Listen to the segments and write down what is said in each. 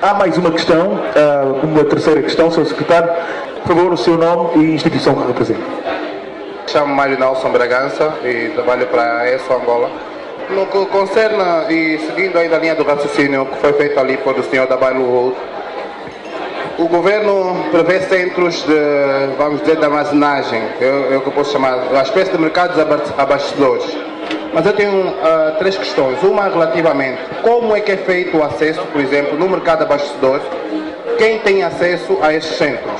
Há mais uma questão, uma terceira questão, Sr. Secretário. Por favor, o seu nome e instituição que representa. Chamo Mário Nelson Bragança e trabalho para a ESO Angola. No que concerne, e seguindo ainda a linha do raciocínio que foi feito ali por o Sr. da Bailo Road, o Governo prevê centros de, vamos dizer, de armazenagem, eu que posso chamar, uma espécie de mercados abastecedores. Mas eu tenho três questões. Uma relativamente, como é que é feito o acesso, por exemplo, no mercado abastecedor, quem tem acesso a esses centros?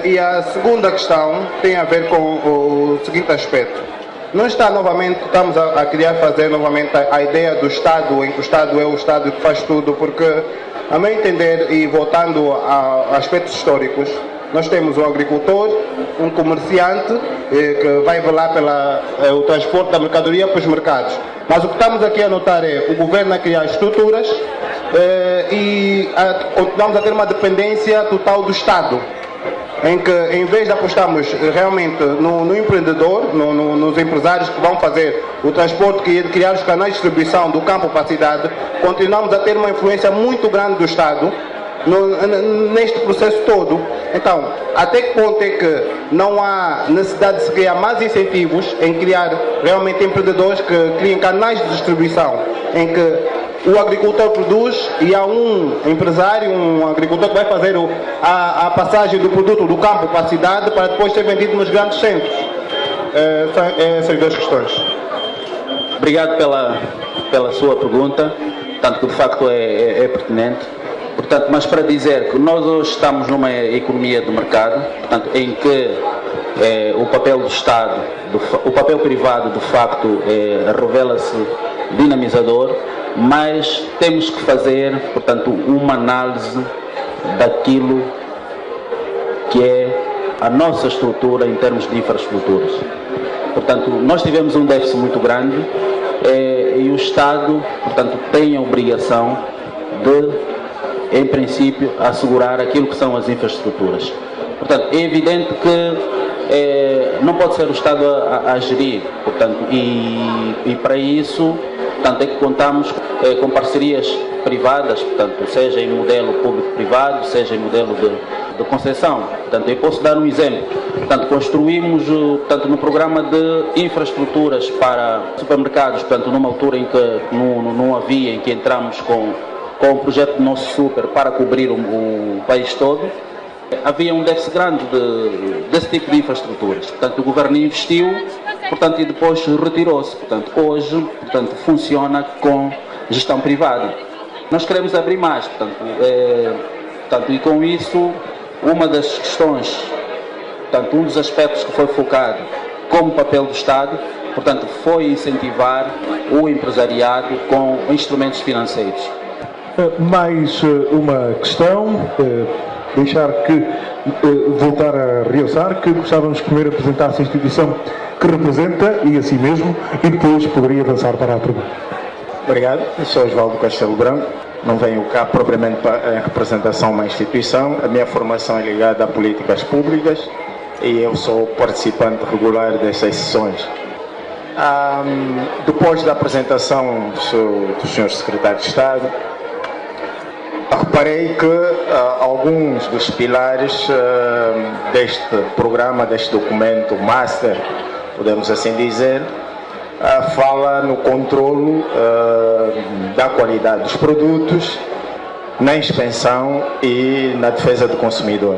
E a segunda questão tem a ver com o seguinte aspecto. Não está novamente, estamos a querer fazer novamente a ideia do Estado, em que o Estado é o Estado que faz tudo, porque, a meu entender, e voltando a aspectos históricos, nós temos um agricultor, um comerciante, que vai velar pelo transporte da mercadoria para os mercados. Mas o que estamos aqui a notar é o governo a criar estruturas e continuamos a ter uma dependência total do Estado, em que, em vez de apostarmos realmente no empreendedor, nos empresários que vão fazer o transporte e criar os canais de distribuição do campo para a cidade, continuamos a ter uma influência muito grande do Estado neste processo todo. Então, até que ponto é que não há necessidade de se criar mais incentivos em criar realmente empreendedores que criem canais de distribuição, em que o agricultor produz e há um empresário, um agricultor que vai fazer a passagem do produto do campo para a cidade para depois ser vendido nos grandes centros. São essas duas questões. Obrigado pela sua pergunta, tanto que de facto é pertinente. Portanto, mas para dizer que nós hoje estamos numa economia de mercado, portanto, em que o papel do Estado, o papel privado de facto revela-se dinamizador, mas temos que fazer, portanto, uma análise daquilo que é a nossa estrutura em termos de infraestruturas. Portanto, nós tivemos um déficit muito grande e o Estado, portanto, tem a obrigação de, em princípio, assegurar aquilo que são as infraestruturas. Portanto, é evidente que não pode ser o Estado a gerir, portanto, e para isso, portanto, é que contamos com parcerias privadas, portanto, seja em modelo público-privado, seja em modelo de concessão. Portanto, eu posso dar um exemplo. Portanto, construímos, portanto, no programa de infraestruturas para supermercados, portanto, numa altura em que não havia, em que entramos com o projeto do Nosso Super para cobrir o país todo, havia um déficit grande desse tipo de infraestruturas. Portanto, o governo investiu, portanto, e depois retirou-se. Portanto, hoje, portanto, funciona com gestão privada. Nós queremos abrir mais, portanto, e com isso, uma das questões, portanto, um dos aspectos que foi focado como papel do Estado, portanto, foi incentivar o empresariado com instrumentos financeiros. Mais uma questão, voltar a realçar que gostávamos que primeiro apresentasse a instituição que representa e assim mesmo, e depois poderia avançar para a pergunta. Obrigado, eu sou Osvaldo Castelo Branco, não venho cá propriamente em representação a uma instituição, a minha formação é ligada a políticas públicas e eu sou participante regular destas sessões. Depois da apresentação do Sr. Secretário de Estado, reparei que alguns dos pilares deste programa, deste documento master, podemos assim dizer, fala no controlo da qualidade dos produtos, na inspeção e na defesa do consumidor.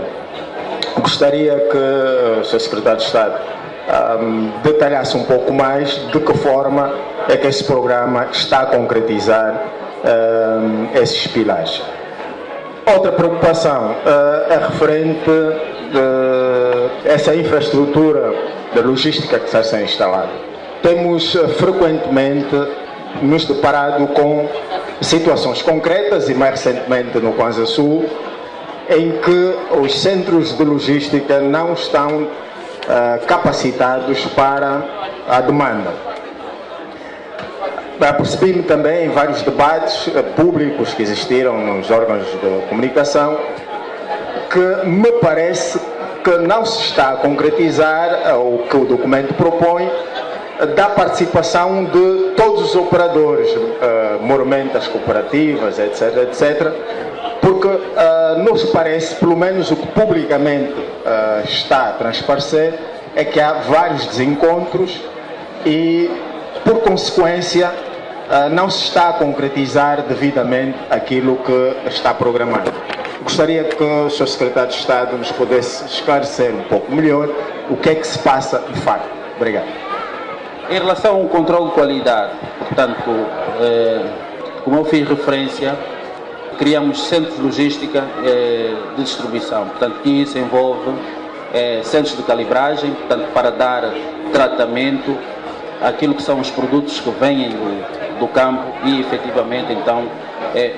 Gostaria que o Sr. Secretário de Estado detalhasse um pouco mais de que forma é que esse programa está a concretizar esses pilares. Outra preocupação é referente a essa infraestrutura de logística que está a ser instalada. Temos frequentemente nos deparado com situações concretas e mais recentemente no Kwanza Sul, em que os centros de logística não estão capacitados para a demanda. Percebi-me também em vários debates públicos que existiram nos órgãos de comunicação que me parece que não se está a concretizar o que o documento propõe da participação de todos os operadores, mormente as cooperativas, etc., Porque nos parece, pelo menos o que publicamente está a transparecer, é que há vários desencontros e, por consequência, não se está a concretizar devidamente aquilo que está programado. Gostaria que o Sr. Secretário de Estado nos pudesse esclarecer um pouco melhor o que é que se passa de facto. Obrigado. Em relação ao controle de qualidade, portanto, como eu fiz referência, criamos centros de logística de distribuição, portanto, que isso envolve centros de calibragem, portanto, para dar tratamento àquilo que são os produtos que vêm do campo e, efetivamente, então,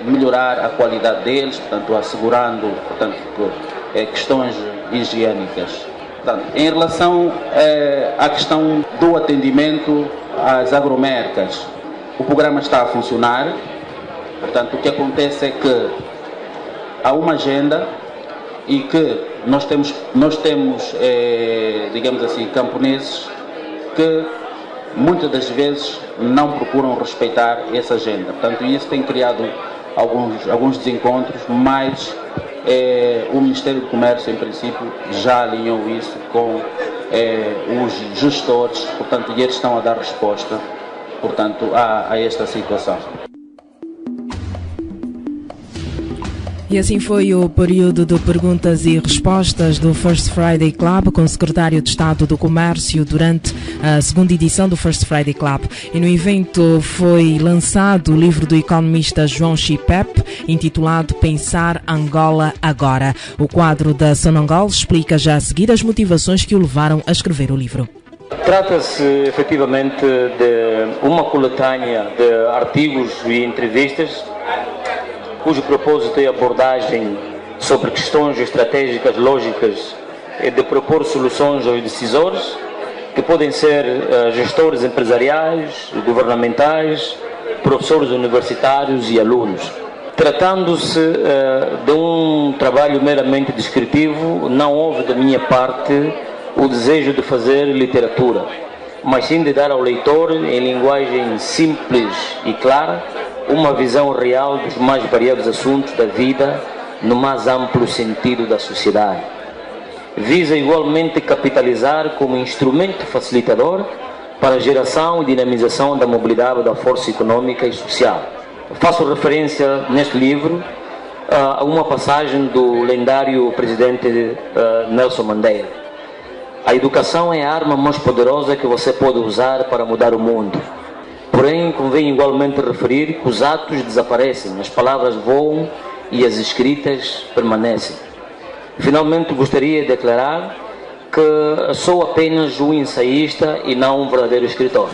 melhorar a qualidade deles, portanto, assegurando, portanto, questões higiênicas. Portanto, em relação à questão do atendimento às agromercas, o programa está a funcionar. Portanto, o que acontece é que há uma agenda e que nós temos digamos assim, camponeses que muitas das vezes não procuram respeitar essa agenda. Portanto, isso tem criado alguns desencontros, mas o Ministério do Comércio, em princípio, já alinhou isso com os gestores, portanto, e eles estão a dar resposta, portanto, a esta situação. E assim foi o período de perguntas e respostas do First Friday Club com o Secretário de Estado do Comércio durante a segunda edição do First Friday Club. E no evento foi lançado o livro do economista João Chipep, intitulado Pensar Angola Agora. O quadro da Sonangol explica já a seguir as motivações que o levaram a escrever o livro. Trata-se efetivamente de uma coletânea de artigos e entrevistas cujo propósito é abordagem sobre questões estratégicas lógicas e de propor soluções aos decisores, que podem ser gestores empresariais, governamentais, professores universitários e alunos. Tratando-se de um trabalho meramente descritivo, não houve da minha parte o desejo de fazer literatura, mas sim de dar ao leitor, em linguagem simples e clara, uma visão real dos mais variados assuntos da vida no mais amplo sentido da sociedade. Visa igualmente capitalizar como instrumento facilitador para a geração e dinamização da mobilidade da força econômica e social. Faço referência neste livro a uma passagem do lendário presidente Nelson Mandela. A educação é a arma mais poderosa que você pode usar para mudar o mundo. Porém, convém igualmente referir que os atos desaparecem, as palavras voam e as escritas permanecem. Finalmente, gostaria de declarar que sou apenas um ensaísta e não um verdadeiro escritor.